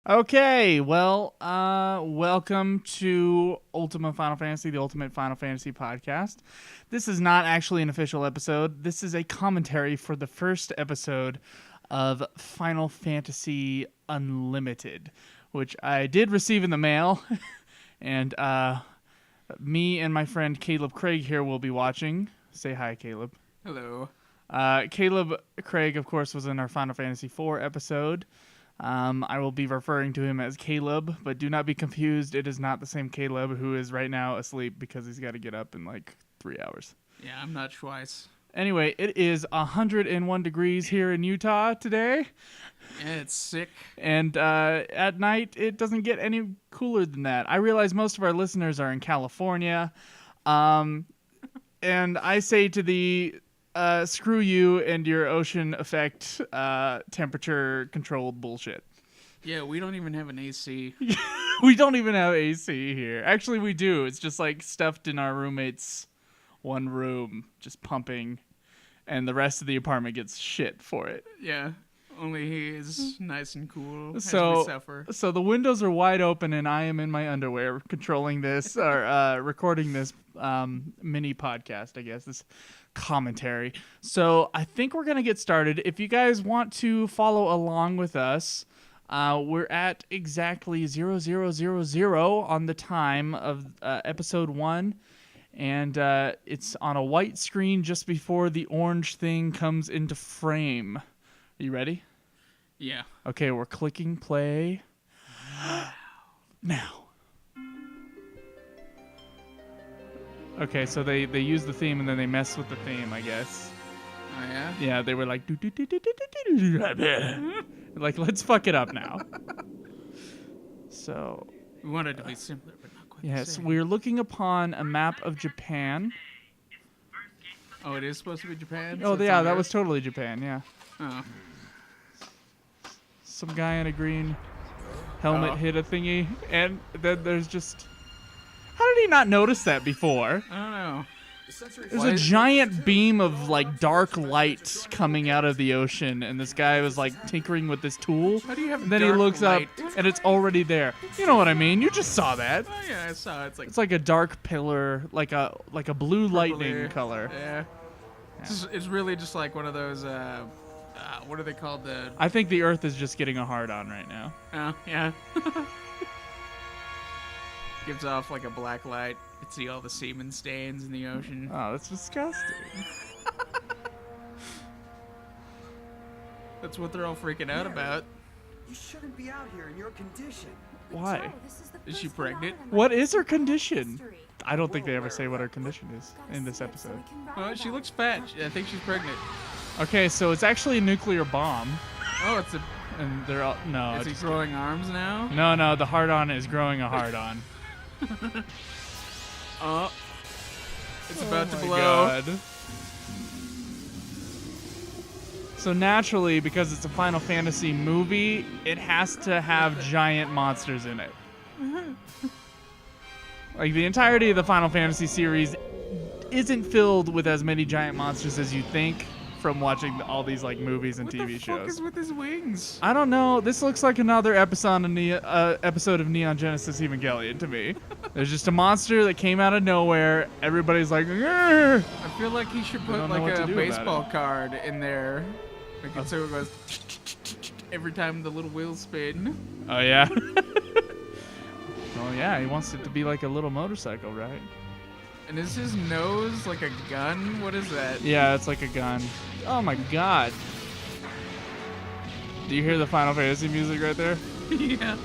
Okay, well, welcome to Ultimate Final Fantasy, the Ultimate Final Fantasy podcast. This is not actually an official episode. This is a commentary for the first episode of Final Fantasy Unlimited, which I did receive in the mail, and me and my friend Caleb Craig here will be watching. Say hi, Caleb. Hello. Caleb Craig, of course, was in our Final Fantasy IV episode. I will be referring to him as Caleb, but do not be confused. It is not the same Caleb who is right now asleep because he's got to get up in like 3 hours. Yeah, I'm not twice. Anyway, it is 101 degrees here in Utah today. Yeah, it's sick. And at night, it doesn't get any cooler than that. I realize most of our listeners are in California. And I say to the... screw you and your ocean effect temperature controlled bullshit. Yeah, we don't even have an AC. We don't even have AC here. Actually, we do. It's just like stuffed in our roommate's one room, just pumping, and the rest of the apartment gets shit for it. Yeah, only he is nice and cool as we So suffer. the windows are wide open, and I am in my underwear controlling this or recording this mini podcast, I guess, this commentary. So I think we're going to get started. If you guys want to follow along with us, we're at exactly 0000 on the time of episode 1. And it's on a white screen just before the orange thing comes into frame. Are you ready? Yeah. Okay, we're clicking play now. Okay, so they use the theme and then they mess with the theme, I guess. Oh, yeah? Yeah, they were like, like, let's fuck it up now. So, We want it to be simpler, but not quite the yes, same. we're looking upon a map of Japan. Oh, it is supposed to be Japan? Oh, So it's yeah, on that Earth? was totally Japan, yeah. Oh. Some guy in a green helmet hit a thingy, and then there's just... How did he not notice that before? I don't know. There's a giant beam of like dark light coming out of the ocean, and this guy was like tinkering with this tool. How do you have And then he dark looks light? up, and it's already there. You know what I mean? You just saw that. Oh, yeah, I saw it. It's like a dark pillar, like a blue lightning Purple-y. color. Yeah. It's really just like one of those, what are they called? I think the Earth is just getting a hard on right now. Oh, yeah. Gives off like a black light. You can see all the semen stains in the ocean. Oh, that's disgusting. That's what they're all freaking out about. You shouldn't be out here in your condition. Why? Is she pregnant? What is her condition? I don't think they ever say what her condition is in this episode. Oh, she looks fat. I think she's pregnant. Okay, so it's actually a nuclear bomb, Oh, it's a. and they're all no. Is he it's- growing arms now? No, the hard on is growing a hard on. Oh. It's about to Oh my blow. God. So naturally, because it's a Final Fantasy movie, it has to have giant monsters in it. Like the entirety of the Final Fantasy series isn't filled with as many giant monsters as you think from watching all these like movies and What TV the fuck shows. is with his wings? I don't know. This looks like another episode of Neon Genesis Evangelion to me. There's just a monster that came out of nowhere. Everybody's like, "Grr!" I feel like he should put don't know what like to a do about baseball card in there. Like so it goes every time the little wheels spin. Oh yeah. Well, yeah. He wants it to be like a little motorcycle, right? And is his nose like a gun? What is that? Yeah, it's like a gun. Oh my God. Do you hear the Final Fantasy music right there? Yeah.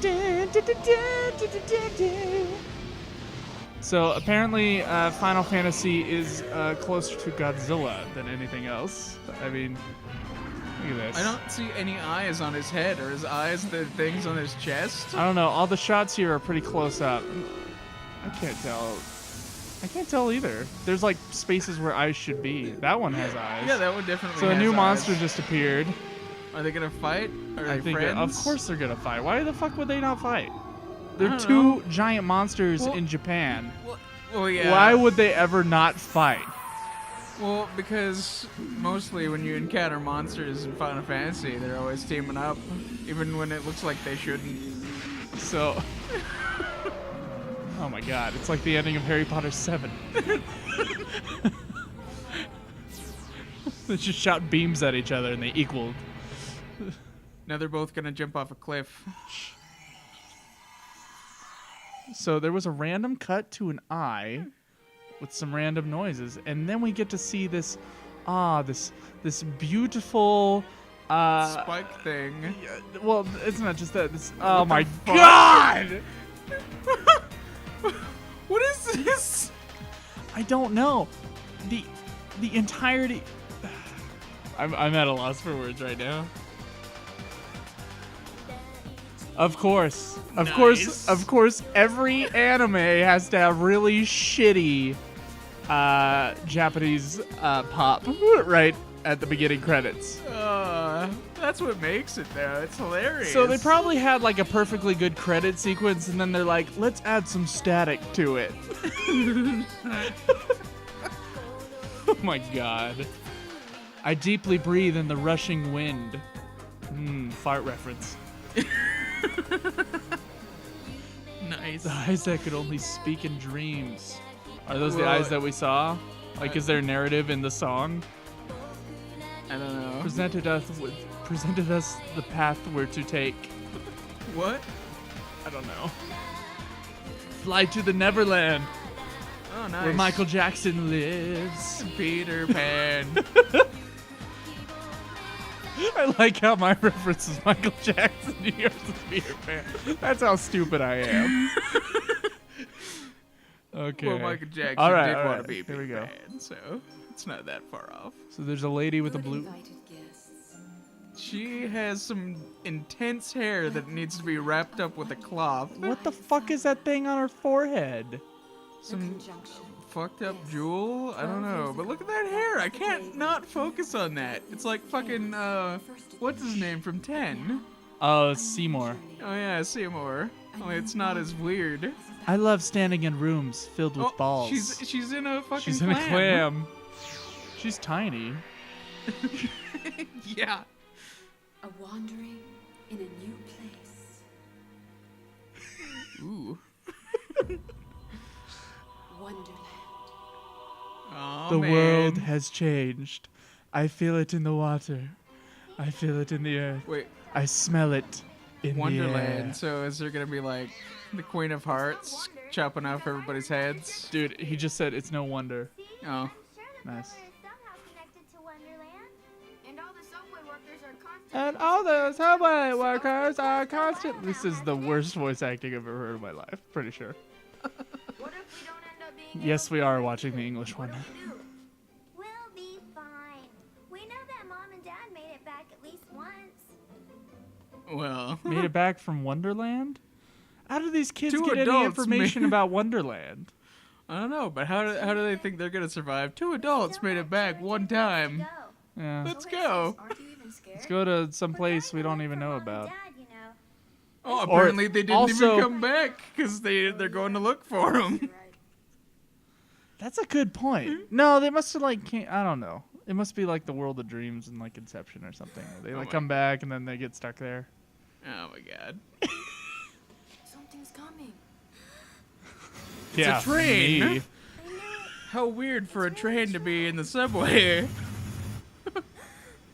So apparently, Final Fantasy is closer to Godzilla than anything else. I mean, look at this. I don't see any eyes on his head. Or his eyes the things on his chest? I don't know. All the shots here are pretty close up. I can't tell either. There's like spaces where eyes should be. That one has eyes. Yeah, that one definitely So a has new eyes. monster just appeared. Are they gonna fight? Are I they think, friends? of course they're gonna fight. Why the fuck would they not fight? I They're don't two know. giant monsters Well- in Japan. Well, yeah. Why would they ever not fight? Well, because mostly when you encounter monsters in Final Fantasy, they're always teaming up, even when it looks like they shouldn't. So, oh my god, it's like the ending of Harry Potter 7. They just shot beams at each other and they equaled. Now they're both gonna jump off a cliff. So there was a random cut to an eye with some random noises, and then we get to see this beautiful Spike thing. well, it's not just that. Oh What my the fuck? god! What is this? I don't know. The entirety. I'm at a loss for words right now. Of course, every anime has to have really shitty Japanese pop right at the beginning credits. That's what makes it though. It's hilarious. So they probably had like a perfectly good credit sequence, and then they're like, let's add some static to it. Oh my god. I deeply breathe in the rushing wind. Fart reference. Nice. The eyes that could only speak in dreams. Are those the Well, eyes that we saw? Like, is there narrative in the song? I don't know. Presented us the path we're to take. What? I don't know. Fly to the Neverland, Oh, nice. where Michael Jackson lives. Peter Pan. I like how my reference is Michael Jackson and yours is Peter Pan. That's how stupid I am. Okay. Well, Michael Jackson All right, did all want right. to be Here we Peter go. Pan, so it's not that far off. So there's a lady with a Good blue. invited guests. She has some intense hair that needs to be wrapped up with a cloth. What the fuck is that thing on her forehead? Some Conjunction. fucked up jewel? I don't know. But look at that hair. I can't not focus on that. It's like fucking, what's his name from 10? Oh, Seymour. Oh yeah, Seymour. Only it's not as weird. I love standing in rooms filled with Oh, balls. she's in a fucking She's in a clam. She's tiny. Yeah. A wandering in a new place. Ooh. Wonderland. Oh, The man. world has changed. I feel it in the water. I feel it in the earth. Wait, I smell it in the Wonderland. air. So is there gonna be like the Queen of Hearts chopping off everybody's heads? Dude, he just said it's no wonder. Oh. Nice. And And all the subway workers are constant. This is the worst voice acting I've ever heard in my life. Pretty sure. what if we don't end up being Yes, we are watching the English one. We'll be fine. We know that Mom and Dad made it back at least once. Well. Made it back from Wonderland? How do these kids Two get any adults information made- about Wonderland? I don't know, but how do they think they're gonna survive? Two adults made it back one time. Go. Yeah. Let's go. Aren't you even scared? Let's go to some place we don't even know about. Dad, you know. Oh, Or apparently they didn't also- even come back because they're going to look for him. Right. That's a good point. No, they must have I don't know. It must be like the World of Dreams and like Inception or something. They Oh like my- come back and then they get stuck there. Oh my god. Something's coming. Yeah, train. me. How weird for a train to be in the subway.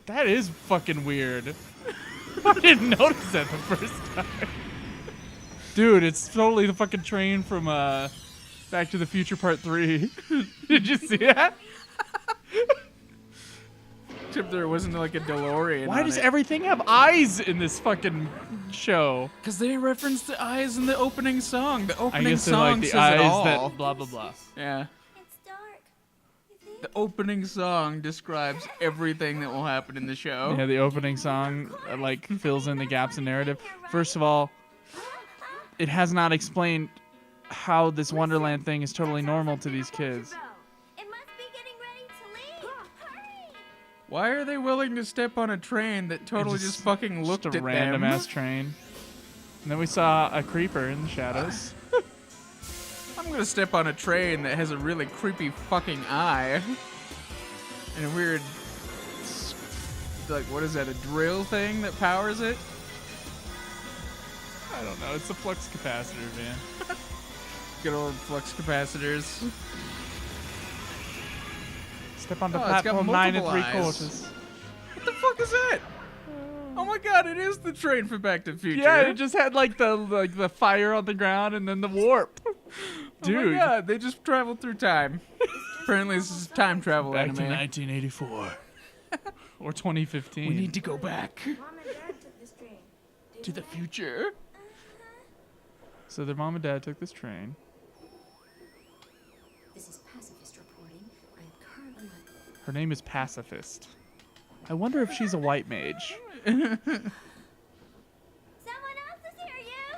That is fucking weird. I didn't notice that the first time. Dude, it's totally the fucking train from Back to the Future Part 3. Did you see that? Except there wasn't like a DeLorean. Why does everything have eyes in this fucking show? Because they referenced the eyes in the opening song. The I opening guess they're song like the says it eyes all. that blah blah blah. Yeah. It's dark. You think? The opening song describes everything that will happen in the show. Yeah, the opening song like fills in the gaps in narrative. First of all, it has not explained how this Wonderland thing is totally normal to these kids. It must be getting ready to leave. Hurry! Why are they willing to step on a train that totally just fucking looked Just a at random them? ass train. And then we saw a creeper in the shadows. I'm gonna step on a train that has a really creepy fucking eye. And a weird, like, what is that, a drill thing that powers it? I don't know. It's a flux capacitor, man. Good old flux capacitors. Step onto Oh, it's got platform 9 multiple eyes. 3/4. What the fuck is that? Oh my god, it is the train from Back to the Future. Yeah, it just had like the fire on the ground and then the warp. Dude, Oh my god, they just traveled through time. Apparently this is time travel back anime. to 1984 or 2015. We need to go back Mom and Dad took this train. to the future. So their mom and dad took this train. This is pacifist reporting. I'm currently on. Her name is Pacifist. I wonder if she's a white mage. Someone else is here, you!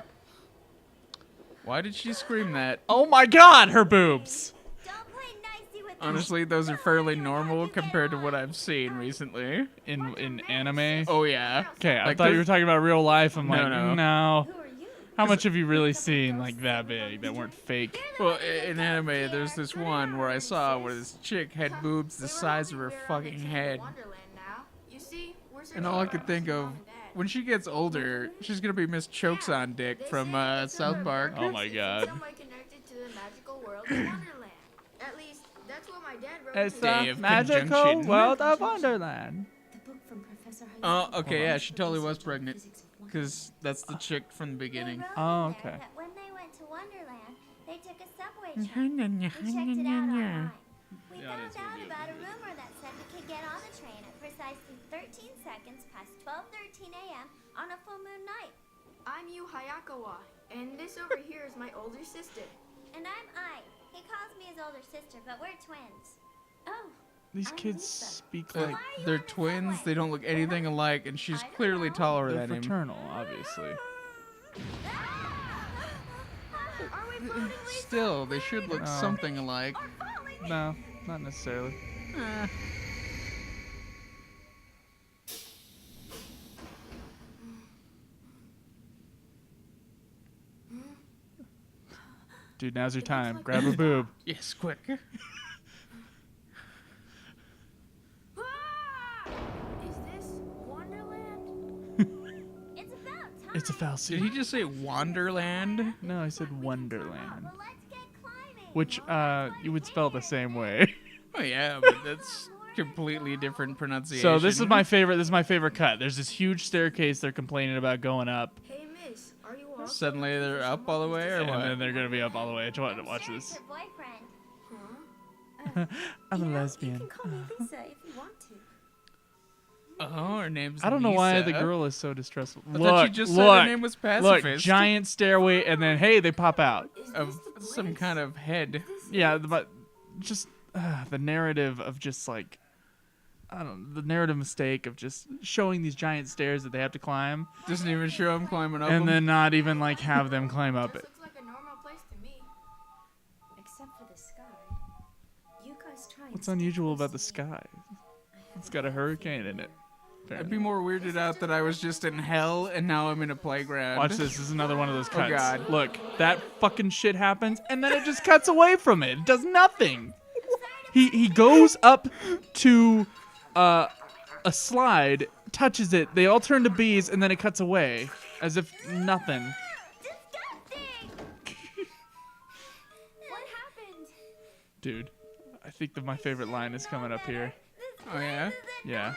Why did she scream that? Oh my god, her boobs! Don't play nicey with Honestly, those are fairly normal compared to what I've seen recently. In anime? Oh yeah. Okay, I Like, thought you there- were talking about real life. I'm No, like, no. no. Who are you? How much have you really seen like that big that weren't fake? Well, in anime, there's this one where I saw where this chick had boobs the size of her fucking head. And all I could think of, when she gets older, she's gonna be Miss Chokes on Dick from South Park. Oh my god. Somewhat connected to the magical world of Wonderland. At least, that's what my dad wrote. It's in Day the of magical conjunction. world of Wonderland. The book from Professor Oh, Hayes. okay, yeah, she totally was pregnant. Because that's the chick from the beginning. Oh, okay. That when they went to Wonderland, they took a subway train and checked it out online. We Yeah, found that's gonna out be a about a big rumor that said we could get on the train at precisely 13 seconds past 12:13 a.m. on a full moon night. I'm Yu Hayakawa, and this over here is my older sister. And I'm Ai. He calls me his older sister, but we're twins. Oh, These I'm kids Lisa. speak They're, like they're twins, they don't look anything alike, and she's clearly taller they're than him. fraternal, obviously. Are we falling, Lisa? Still, they should look No. something alike. Falling? No, not necessarily. Eh. Dude, now's your time. Grab a boob. Yes, quick. Is this Wonderland? It's about time. It's a foul Did he scene. just say Wonderland? No, I said Wonderland. Well, let's get climbing. Which, you would spell the same way. Oh yeah, but that's completely different pronunciation. So this is my favorite. This is my favorite cut. There's this huge staircase they're complaining about going up, Hey, miss, are you also Suddenly they're up all the way, or and then what? they're gonna be up all the way. Watch Sure, this. it's your boyfriend. I'm a You lesbian. can call me Lisa if you want to. Oh, her name's I don't know why the Lisa. girl is so distressful. I Look, thought you just look, said her name was Pacifist. look, giant stairway, and then hey, they pop out. Is Of this the some place? kind of head. Yeah, but just the narrative of just like I don't know, the narrative mistake of just showing these giant stairs that they have to climb, Doesn't even show him climbing up and them. then not even like have them climb up Just it. looks like a normal place to me. Except for the sky. You guys try. and What's stay unusual close about the to me. sky? It's got a hurricane in it. I'd be more weirded out that I was just in hell and now I'm in a playground. Watch this. This is another one of those cuts. God. Look, that fucking shit happens, and then it just cuts away from it. It does nothing. He goes up to a slide, touches it. They all turn to bees, and then it cuts away as if nothing. Disgusting! What happened? Dude, I think that my favorite line is coming up here. Oh yeah? Yeah.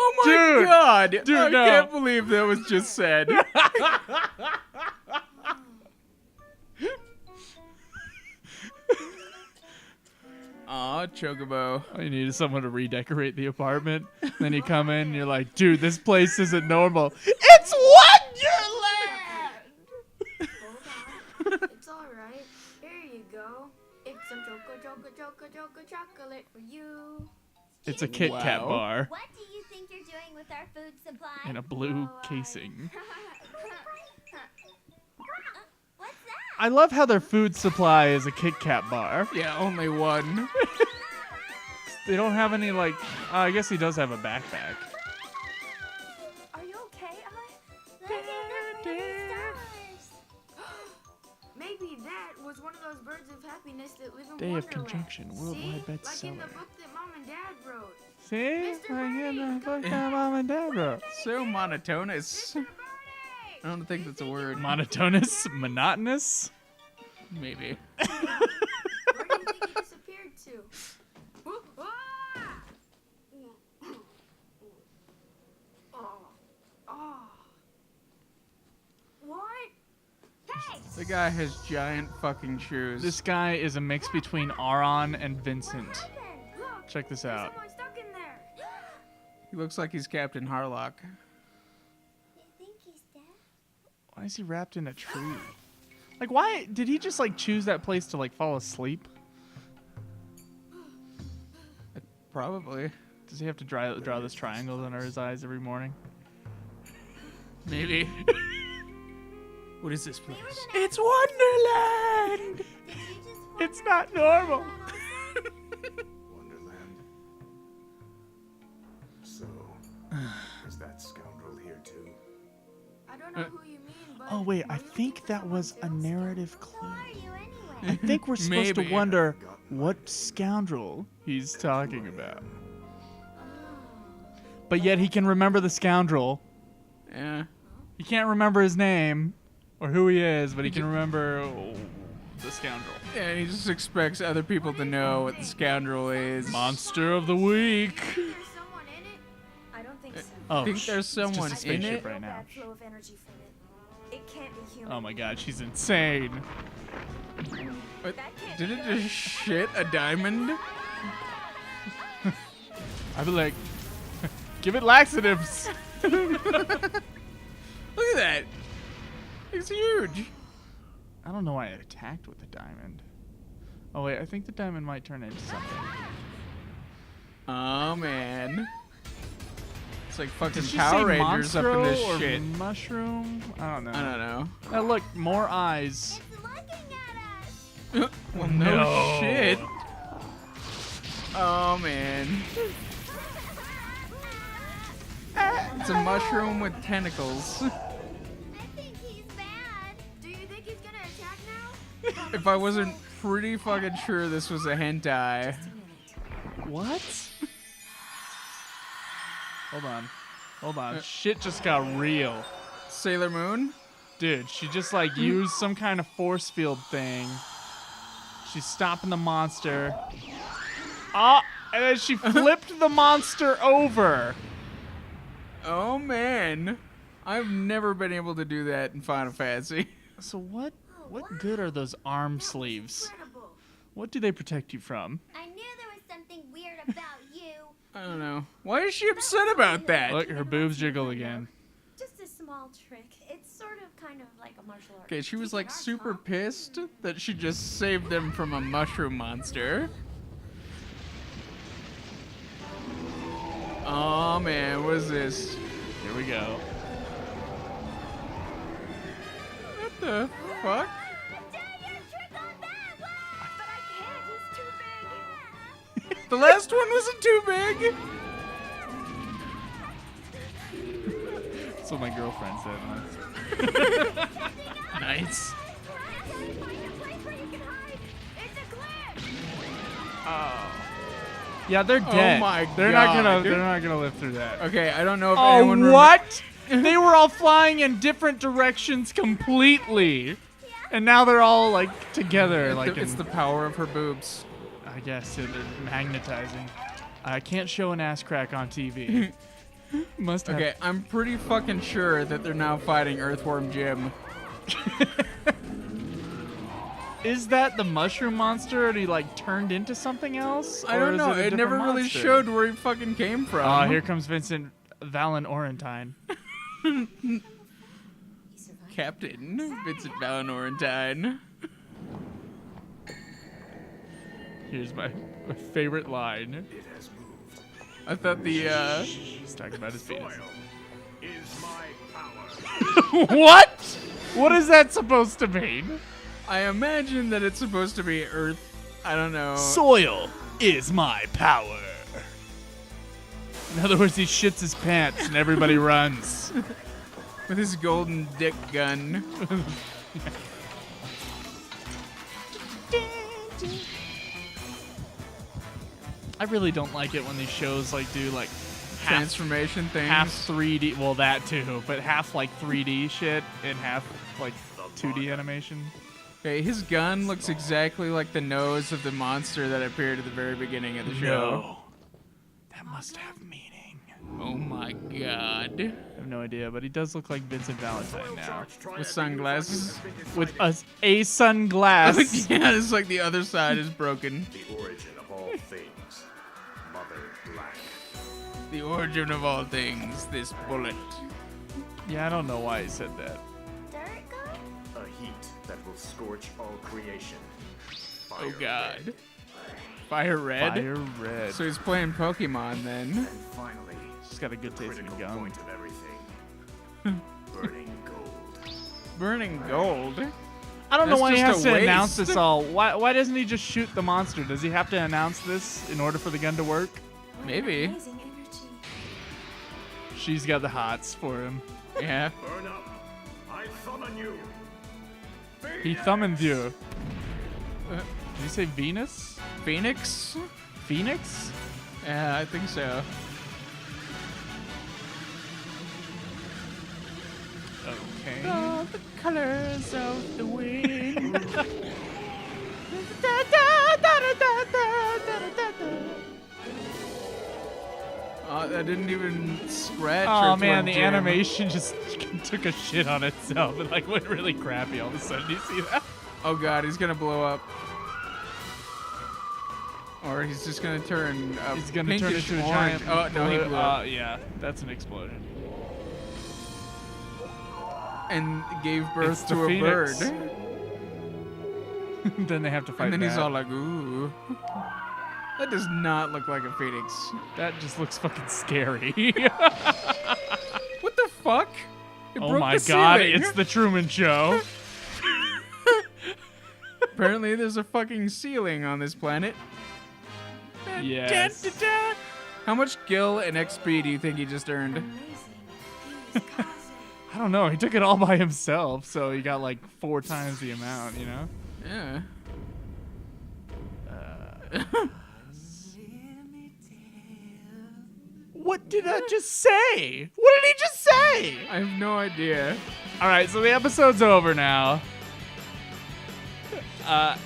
Oh my Dude. god! Dude, I no. can't believe that was just said. Aw, Chocobo. All you need is someone to redecorate the apartment. Then you come in and you're like, dude, this place isn't normal. It's Wonderland! Hold on. It's alright. Here you go. It's some choco chocolate for you. It's a Kit Kat Wow. bar What do you think you're doing with our food supply? in a blue casing. What's that? I love how their food supply is a Kit Kat bar. Yeah, only one. They don't have any, like, I guess he does have a backpack. Are you okay, I? Look at the pretty stars. Maybe was one of those birds of happiness that live in Day of Wonderland. Conjunction, See? worldwide Like bestseller. in the book that Mom and Dad wrote. See? Mr. Like in the Birdie, book come that Mom and Dad wrote. So monotonous. Mr. Birdie! I don't think that's a word. Monotonous? Monotonous? Maybe. Where do you think he disappeared to? What? Hey! The guy has giant fucking shoes. This guy is a mix between Aaron and Vincent. Look! Check this There's out. someone stuck in there. He looks like he's Captain Harlock. You think he's dead? Why is he wrapped in a tree? Like, why did he just like choose that place to like fall asleep? Probably. Does he have to draw this triangle under his eyes every morning? Maybe. What is this place? It's Wonderland. Did you just It's not normal. Wonderland. So, is that scoundrel here too? I don't know who you mean, but. Oh wait, I are you looking think for that someone was a else? narrative Who clue. are you I anyway? think we're supposed to Maybe. wonder what scoundrel he's talking about. But yet he can remember the scoundrel. Yeah. He can't remember his name or who he is, but he can remember the scoundrel. Yeah, and he just expects other people to know what the scoundrel is. Monster of the week. There's someone in it? I don't think so. Oh, think sh- there's it's just someone a in spaceship it? right now. Bad flow of energy from it. It can't be human. Oh my god, she's insane. What? Did it just shit a diamond? I'd be like, give it laxatives. Look at that. It's huge. I don't know why it attacked with the diamond. Oh wait, I think the diamond might turn into something. Oh, man. It's like fucking Did she Power say Rangers up in monstro this or shit. mushroom? I don't know. I don't know. Now look, more eyes. It's looking at us. Well, no No. shit. Oh, man. It's a mushroom with tentacles. I think he's bad. Do you think he's gonna attack now? If I wasn't pretty fucking sure this was a hentai. What? Hold on. Hold on. Shit just got real. Sailor Moon? Dude, she just like used some kind of force field thing. She's stopping the monster. Ah! And then she flipped the monster over. Oh, man. I've never been able to do that in Final Fantasy. So what good are those arm sleeves? Incredible. What do they protect you from? I knew there was something weird about you. I don't know. Why is she upset about that? Look, her boobs jiggle again. Just a small trick. It's sort of kind of like a martial art. Okay, she was like super pissed that she just saved them from a mushroom monster. Oh man, what is this? Here we go. What the fuck? Do your trick on that one! But I can't. He's too big. The last one wasn't too big. That's what my girlfriend said once. Nice. Find a place where you can hide. It's a cliff. Oh. Yeah, they're dead. my they're God. not gonna live through that. Okay, I don't know if Oh, anyone what? They were all flying in different directions completely. And now they're all like together. Like it's in- the power of her boobs. I guess they're magnetizing. I can't show an ass crack on TV. Must have. Okay, I'm pretty fucking sure that they're now fighting Earthworm Jim. Is that the mushroom monster, and he like turned into something else? I Or don't is know. a It never different really monster? showed where he fucking came from. Oh, here comes Vincent Valen Orentine. He survived. Captain Vincent Valorantine. Here's my favorite line. It has moved. I thought the He's talking about his penis. Soil is my power. What? What is that supposed to mean? I imagine that it's supposed to be Earth. I don't know. Soil is my power. In other words, he shits his pants and everybody runs. With his golden dick gun. I really don't like it when these shows like do like Transformation things. half 3D. Well, that too, but half like 3D shit and half like 2D animation. Okay, his gun looks exactly like the nose of the monster that appeared at the very beginning of the show. No. That must have meaning. Oh my god. I have no idea, but he does look like Vincent Valentine now. With sunglasses. With a sunglass. Yeah, it's like the other side is broken. The origin of all things. Mother Black. The origin of all things, this bullet. Yeah, I don't know why he said that. Dirt gun? A heat that will scorch all creation. Oh Fire god. red. Fire red? Fire red. So he's playing Pokemon then. And finally, She's got a good taste in critical gum. point of everything. Burning gold. Burning gold? I don't know That's why he just has a to announce waste. this all. Why doesn't he just shoot the monster? Does he have to announce this in order for the gun to work? Maybe. Amazing energy. She's got the hots for him. Yeah. Burn up. I summon you. He thumbing you. Did you say Venus? Phoenix? Phoenix? Yeah, I think so. Okay. All the colors of the wind. That didn't even scratch. Oh or man, the jam. animation just took a shit on itself. It like went really crappy all of a sudden. Do you see that? Oh god, he's gonna blow up. Or he's just gonna turn. He's gonna turn pinkish into a orange. giant. Oh no, he blew up Yeah, that's an explosion. and gave birth It's the to a Phoenix. bird. Then they have to fight. And then he's back. all like, "Ooh, that does not look like a phoenix." That just looks fucking scary. What the fuck? It Oh broke my the god, ceiling. it's the Truman Show. Apparently, there's a fucking ceiling on this planet. Yes. Da-da-da. How much gil and XP do you think he just earned? Amazing. He's cousin. I don't know. He took it all by himself, so he got like 4 times the amount, you know? Yeah. What did I just say? What did he just say? I have no idea. All right, so the episode's over now.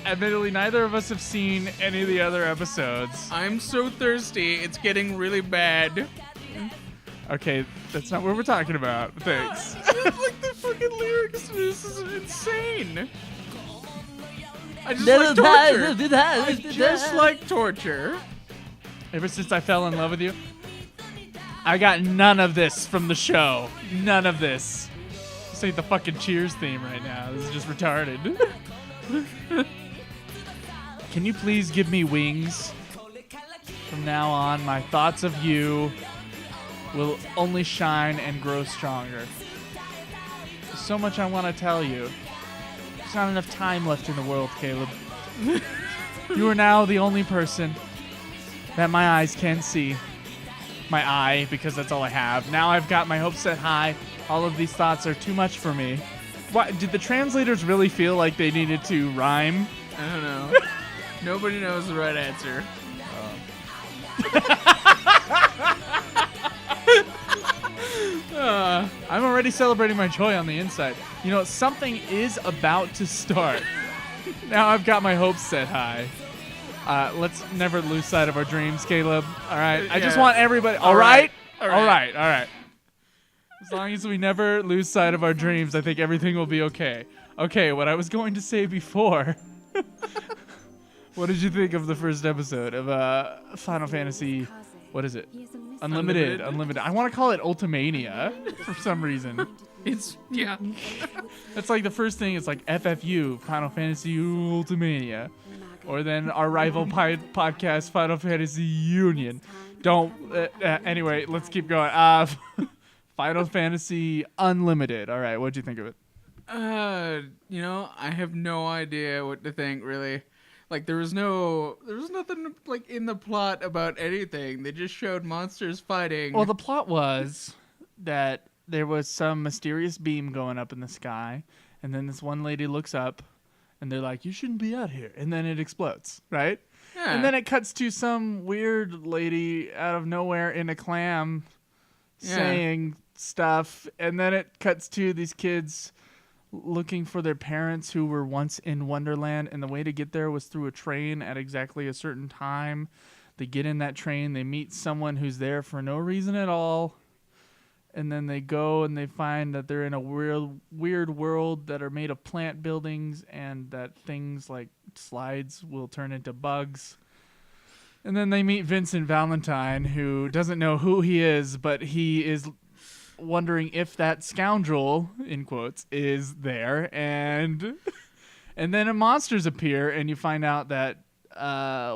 Admittedly, neither of us have seen any of the other episodes. I'm so thirsty. It's getting really bad. Okay, that's not what we're talking about. Thanks. Like the fucking lyrics. This is insane. I just like torture. I just like torture. Ever since I fell in love with you, I got none of this from the show. None of this. This ain't the fucking Cheers theme right now. This is just retarded. Can you please give me wings? From now on, my thoughts of you will only shine and grow stronger. There's so much I want to tell you. There's not enough time left in the world, Caleb. You are now the only person that my eyes can see. My eye, because that's all I have. Now I've got my hopes set high. All of these thoughts are too much for me. What, did the translators really feel like they needed to rhyme? I don't know. Nobody knows the right answer. I'm already celebrating my joy on the inside. You know, something is about to start. Now I've got my hopes set high. Let's never lose sight of our dreams, Caleb. All right. I just Yeah. want everybody. All right. All right. All right. As long as we never lose sight of our dreams, I think everything will be okay. Okay, what I was going to say before. What did you think of the first episode of Final Fantasy? What is it? He is a mystery. Unlimited. I want to call it Ultimania for some reason. It's yeah. That's like the first thing. It's like FFU, Final Fantasy Ultimania. Or then our rival podcast, Final Fantasy Union. Don't. Anyway, let's keep going. Final Fantasy Unlimited. All right, what'd you think of it? You know, I have no idea what to think really. Like there was nothing like in the plot about anything. They just showed monsters fighting. Well, the plot was that there was some mysterious beam going up in the sky, and then this one lady looks up, and they're like, "You shouldn't be out here," and then it explodes, right? Yeah. And then it cuts to some weird lady out of nowhere in a clam saying stuff. And then it cuts to these kids looking for their parents who were once in Wonderland. And the way to get there was through a train at exactly a certain time. They get in that train. They meet someone who's there for no reason at all. And then they go and they find that they're in a weird world that are made of plant buildings and that things like slides will turn into bugs. And then they meet Vincent Valentine, who doesn't know who he is, but he is wondering if that scoundrel, in quotes, is there. And then monsters appear and you find out that,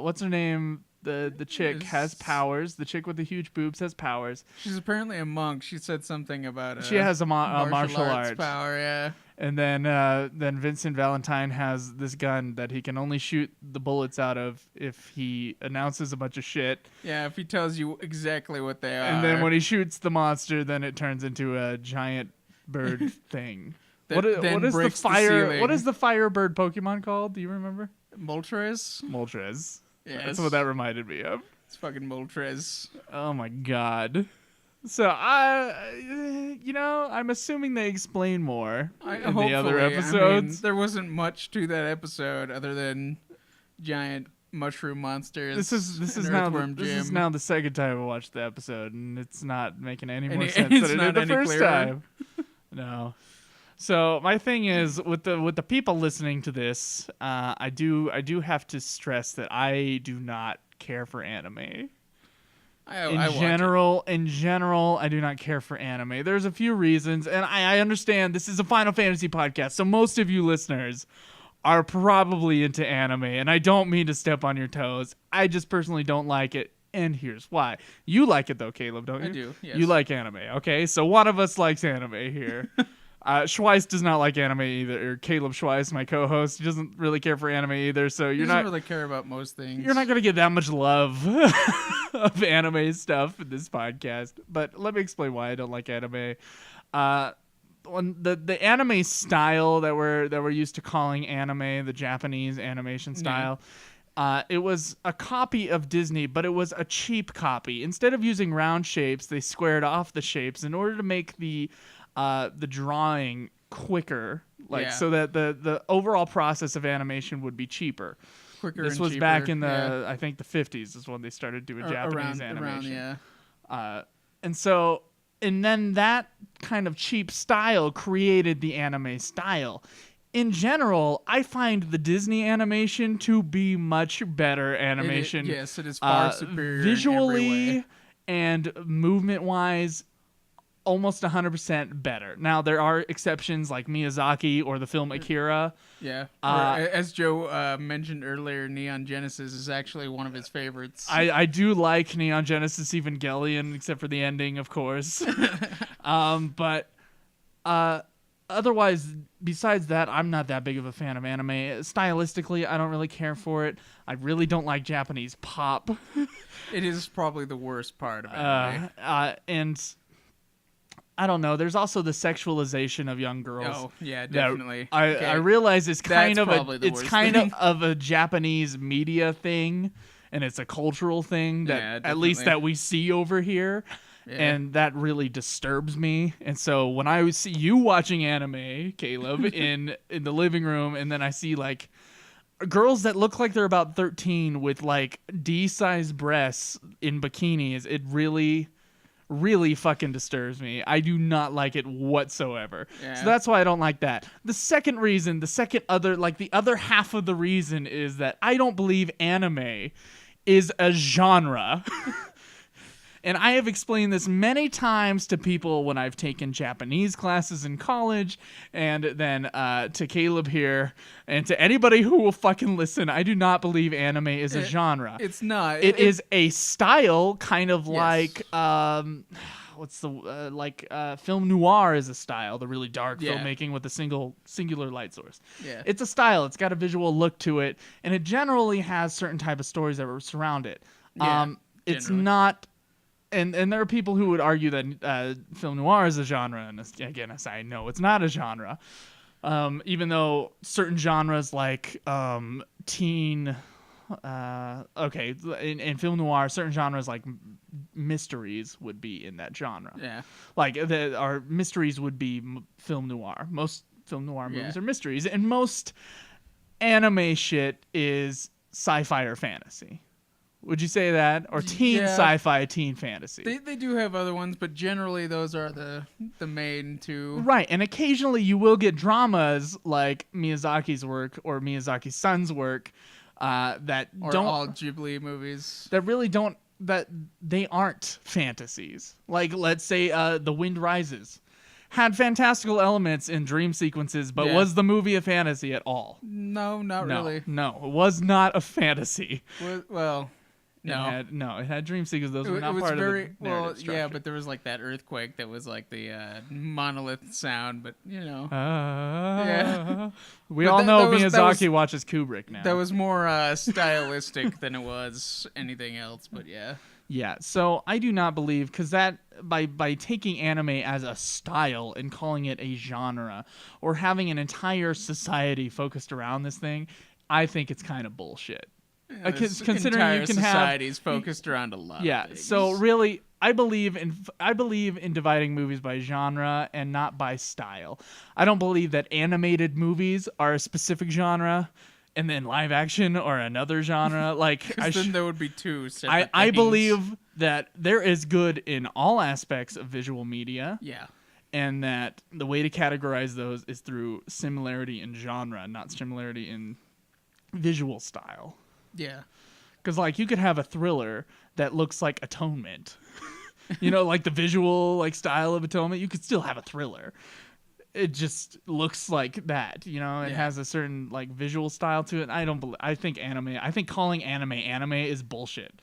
what's her name? The chick has powers. The chick with the huge boobs has powers. She's apparently a monk. She said something about she has a martial arts power, yeah. And then Vincent Valentine has this gun that he can only shoot the bullets out of if he announces a bunch of shit. Yeah, if he tells you exactly what they are. And then when he shoots the monster, then it turns into a giant bird thing. What is the fire? What is the firebird Pokemon called? Do you remember? Moltres? Moltres. Yes. That's what that reminded me of. It's fucking Moltres. Oh my god. So I'm assuming they explain more in the other episodes. There wasn't much to that episode other than giant mushroom monsters. This is now the second time I watched the episode, and it's not making any more sense than it did the first time. No. So my thing is with the people listening to this, I do have to stress that I do not care for anime. In general, I do not care for anime. There's a few reasons, and I understand this is a Final Fantasy podcast, so most of you listeners are probably into anime, and I don't mean to step on your toes. I just personally don't like it, and here's why. You like it though, Kaleb, don't you? I do, yes. You like anime, okay? So one of us likes anime here. Schweiss does not like anime either. Or Kaleb Schweiss, my co-host, he doesn't really care for anime either. So he doesn't really care about most things. You're not gonna get that much love of anime stuff in this podcast. But let me explain why I don't like anime. When the anime style that we're used to calling anime, the Japanese animation style. It was a copy of Disney, but it was a cheap copy. Instead of using round shapes, they squared off the shapes in order to make the drawing quicker, so that the overall process of animation would be cheaper. This was cheaper, back in the I think the 50s is when they started doing Japanese animation. And then that kind of cheap style created the anime style. In general, I find the Disney animation to be much better animation. Yes, it is far superior visually in every way. And movement-wise. Almost 100% better. Now, there are exceptions like Miyazaki or the film Akira. Yeah. As Joe mentioned earlier, Neon Genesis is actually one of his favorites. I do like Neon Genesis Evangelion, except for the ending, of course. But otherwise, besides that, I'm not that big of a fan of anime. Stylistically, I don't really care for it. I really don't like Japanese pop. It is probably the worst part of anime. And I don't know. There's also the sexualization of young girls. Oh, yeah, definitely. I realize it's kind of a Japanese media thing, and it's a cultural thing that at least that we see over here, and that really disturbs me. And so when I see you watching anime, Kaleb, in the living room, and then I see like girls that look like they're about 13 with like D-sized breasts in bikinis, it really fucking disturbs me. I do not like it whatsoever. Yeah. So that's why I don't like that. The other half of the reason is that I don't believe anime is a genre. And I have explained this many times to people when I've taken Japanese classes in college, and then to Kaleb here, and to anybody who will fucking listen. I do not believe anime is a genre. It's not. It is a style, kind of like film noir is a style, the really dark filmmaking with a singular light source. Yeah. It's a style. It's got a visual look to it, and it generally has certain type of stories that surround it. It's not. And there are people who would argue that film noir is a genre, and again, I say no, it's not a genre. Even though certain genres like teen okay, in film noir, certain genres like mysteries would be in that genre. Yeah. Like our mysteries would be film noir. Most film noir movies are mysteries, and most anime shit is sci-fi or fantasy. Would you say that? Or teen sci-fi, teen fantasy? They do have other ones, but generally those are the main two. Right, and occasionally you will get dramas like Miyazaki's work or Miyazaki's son's work that or don't all Ghibli movies that really don't that they aren't fantasies. Like let's say The Wind Rises had fantastical elements in dream sequences, but was the movie a fantasy at all? No, not really. No, it was not a fantasy. Well. No. It had dream sequences. Those were not part of the narrative structure. Yeah, but there was like that earthquake that was like the monolith sound, but we all know Miyazaki watches Kubrick now. That was more stylistic than it was anything else, but yeah. Yeah, so I do not believe, because that by taking anime as a style and calling it a genre, or having an entire society focused around this thing, I think it's kind of bullshit. Considering you can society's focused around a lot. Yeah, of things. so really, I believe in dividing movies by genre and not by style. I don't believe that animated movies are a specific genre, and then live action or another genre. Like, then there would be two separate I things. believe that there is good in all aspects of visual media. Yeah. And that the way to categorize those is through similarity in genre, not similarity in visual style. Yeah. Because, like, you could have a thriller that looks like Atonement. Like the visual, like, style of Atonement. You could still have a thriller. It just looks like that, It has a certain, like, visual style to it. I think calling anime is bullshit.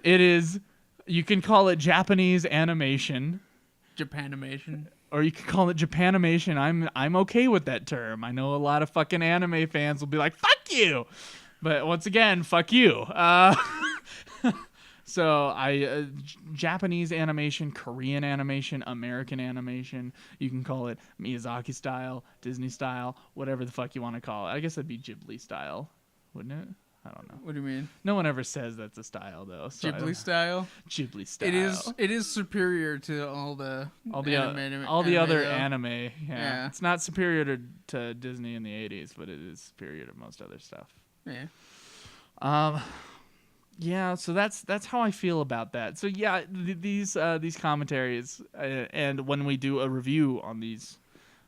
It is. You can call it Japanese animation. Japanimation. Or you could call it Japanimation. I'm okay with that term. I know a lot of fucking anime fans will be like, fuck you! But once again, fuck you. So Japanese animation, Korean animation, American animation, you can call it Miyazaki style, Disney style, whatever the fuck you want to call it. I guess that'd be Ghibli style, wouldn't it? I don't know. What do you mean? No one ever says that's a style, though. So Ghibli style? Ghibli style. It is superior to all the other anime. Yeah. It's not superior to Disney in the 80s, but it is superior to most other stuff. Yeah. Yeah, so that's how I feel about that. So yeah, these commentaries, and when we do a review on these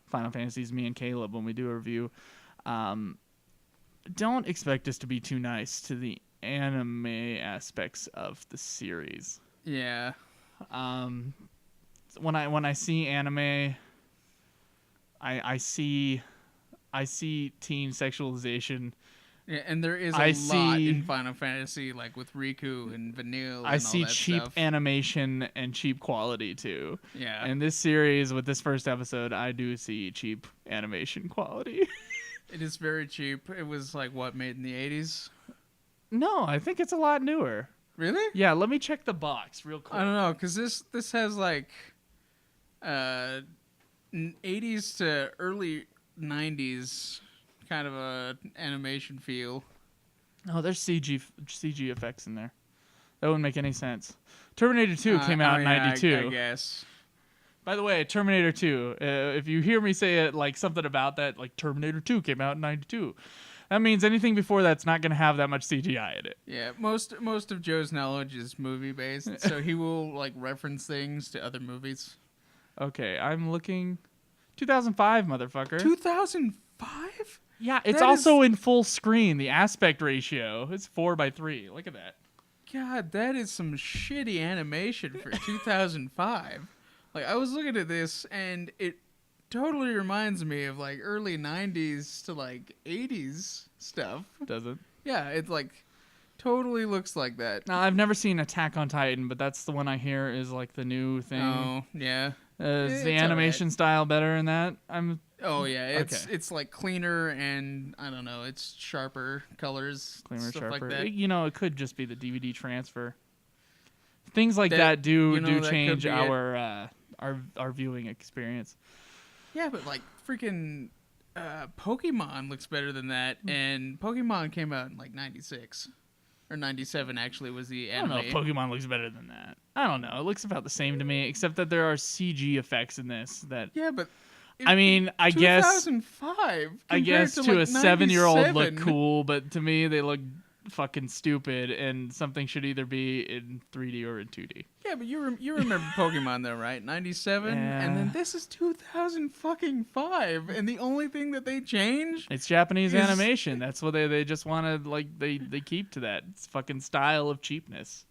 Final Fantasies, me and Kaleb, when we do a review, don't expect us to be too nice to the anime aspects of the series. Yeah. When I see anime, I see teen sexualization. Yeah, and there is a lot in Final Fantasy, like with Riku and Vanille. I see cheap animation and cheap quality too. Yeah. And this series, with this first episode, I do see cheap animation quality. It is very cheap. It was like made in the 80s? No, I think it's a lot newer. Really? Yeah, let me check the box real quick. I don't know, because this has like 80s to early 90s kind of a animation feel. Oh, there's CG effects in there. That wouldn't make any sense. Terminator 2 came out in 92. I guess. By the way, Terminator 2, if you hear me say it like something about that, like Terminator 2 came out in 92, that means anything before that's not going to have that much CGI in it. Yeah, most of Joe's knowledge is movie based, so he will like reference things to other movies. Okay, I'm looking. 2005, motherfucker. 2005? Yeah, it's also in full screen. The aspect ratio is 4:3. Look at that. God, that is some shitty animation for 2005. Like, I was looking at this, and it totally reminds me of, like, early 90s to, like, 80s stuff. Does it? Yeah, it, like, totally looks like that. Now, I've never seen Attack on Titan, but that's the one I hear is, like, the new thing. Oh, yeah. Is the animation style better in that? Oh, yeah. It's like, cleaner and, I don't know, it's sharper colors. Cleaner, stuff sharper. like that. It could just be the DVD transfer. Things like that do change our viewing experience. Yeah, but like freaking Pokemon looks better than that, and Pokemon came out in like 96. Or 97 actually was the I don't anime. know if Pokemon looks better than that. I don't know. It looks about the same to me, except that there are CG effects in this that. Yeah, but I mean, I guess 2005. I guess to a 7-year-old look cool, but to me they look fucking stupid, and something should either be in 3D or in 2D. Yeah, but you remember Pokemon though, right? 97, and then this is 2005, and the only thing that they changed It's Japanese animation. That's what they just want to they keep to that fucking style of cheapness.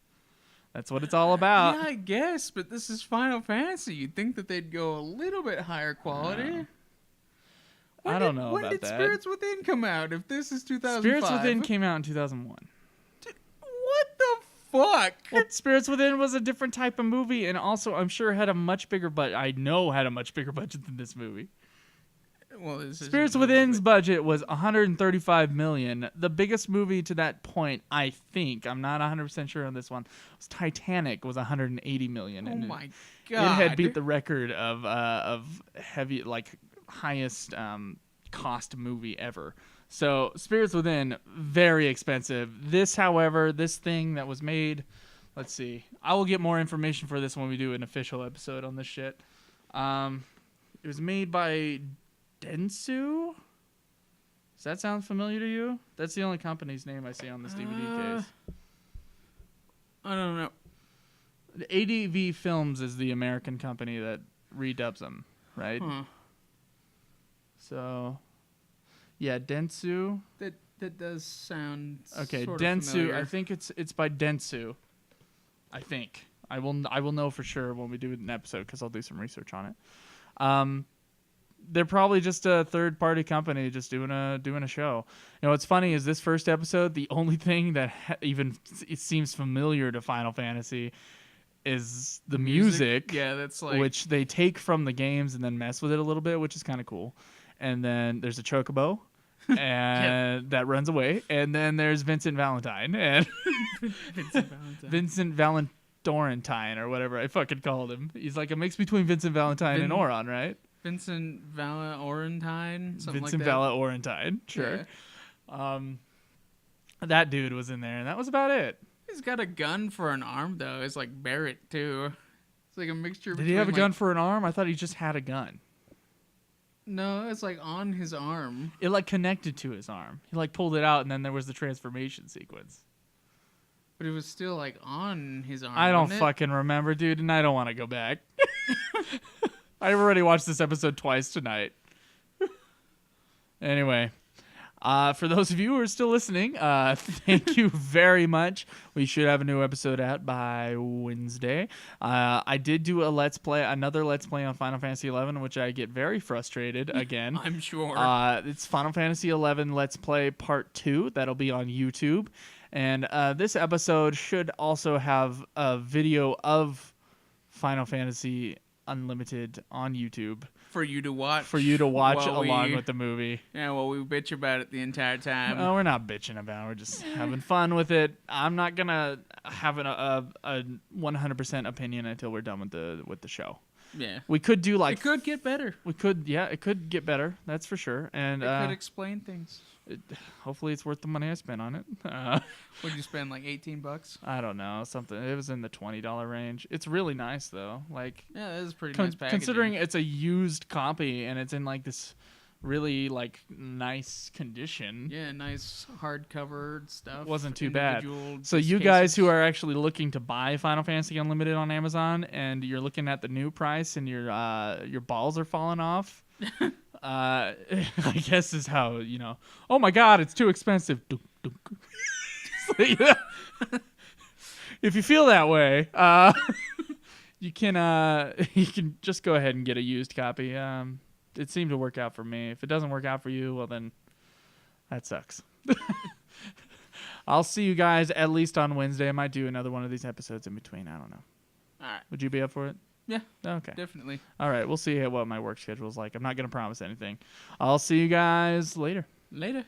That's what it's all about. Yeah, I guess, but this is Final Fantasy. You'd think that they'd go a little bit higher quality. I don't know when about did that. Spirits Within come out? If this is 2005, Spirits Within came out in 2001. What the fuck? Well, Spirits Within was a different type of movie, and also I'm sure had a much bigger budget. I know had a much bigger budget than this movie. Well, Spirits Within's budget was $135 million. The biggest movie to that point, I think, I'm not 100% sure on this one, was Titanic. Was $180 million. Oh and my It god! had beat the record of heavy, like highest cost movie ever. So Spirits Within, very expensive. This, however, this thing that was made, let's see. I will get more information for this when we do an official episode on this shit. It was made by Dentsu? Does that sound familiar to you? That's the only company's name I see on this DVD case. I don't know. The ADV Films is the American company that redubs them, right? Huh. So, yeah, Dentsu. That does sound Okay, sort of Dentsu. familiar. I think it's by Dentsu. I think I will know for sure when we do an episode because I'll do some research on it. They're probably just a third-party company just doing a show. You know, what's funny is this first episode, the only thing that even it seems familiar to Final Fantasy is the music. Yeah, that's like which they take from the games and then mess with it a little bit, which is kind of cool. And then there's a chocobo, and that runs away. And then there's Vincent Valentine and Vincent Valentine or whatever I fucking called him. He's like a mix between Vincent Valentine and Oron, right? Vincent Valentine, something Vincent like that. Valentine, sure. Yeah. That dude was in there, and that was about it. He's got a gun for an arm though. It's like Barrett too. It's like a mixture. Did he have a gun for an arm? I thought he just had a gun. No, it's like on his arm. It like connected to his arm. He like pulled it out, and then there was the transformation sequence. But it was still like on his arm. I don't wasn't it? fucking remember, dude, and I don't want to go back. I've already watched this episode twice tonight. Anyway, for those of you who are still listening, thank you very much. We should have a new episode out by Wednesday. I did do another Let's Play on Final Fantasy XI, which I get very frustrated again. I'm sure. It's Final Fantasy XI Let's Play Part 2. That'll be on YouTube. And this episode should also have a video of Final Fantasy Unlimited on YouTube for you to watch along with the movie. Yeah, well, we bitch about it the entire time. Oh, we're not bitching about it. We're just having fun with it. I'm not gonna have a 100% opinion until we're done with the show. Yeah, we could do like it could get better. It could get better. That's for sure. And it could explain things. Hopefully, it's worth the money I spent on it. What'd you spend, like $18? I don't know, something. It was in the $20 range. It's really nice though. Like, yeah, that is pretty nice packaging. Considering it's a used copy and it's in like this really like nice condition. Yeah, nice hardcover stuff. Wasn't too bad. So cases. you guys who are actually looking to buy Final Fantasy Unlimited on Amazon and you're looking at the new price and your balls are falling off. I guess is how, you know, oh my god, it's too expensive. Dunk, dunk. If you feel that way, you can just go ahead and get a used copy. It seemed to work out for me. If it doesn't work out for you, well then that sucks. I'll see you guys at least on Wednesday. I might do another one of these episodes in between. I don't know. All right. Would you be up for it? Yeah. Okay. Definitely. All right. We'll see what my work schedule is like. I'm not going to promise anything. I'll see you guys later. Later.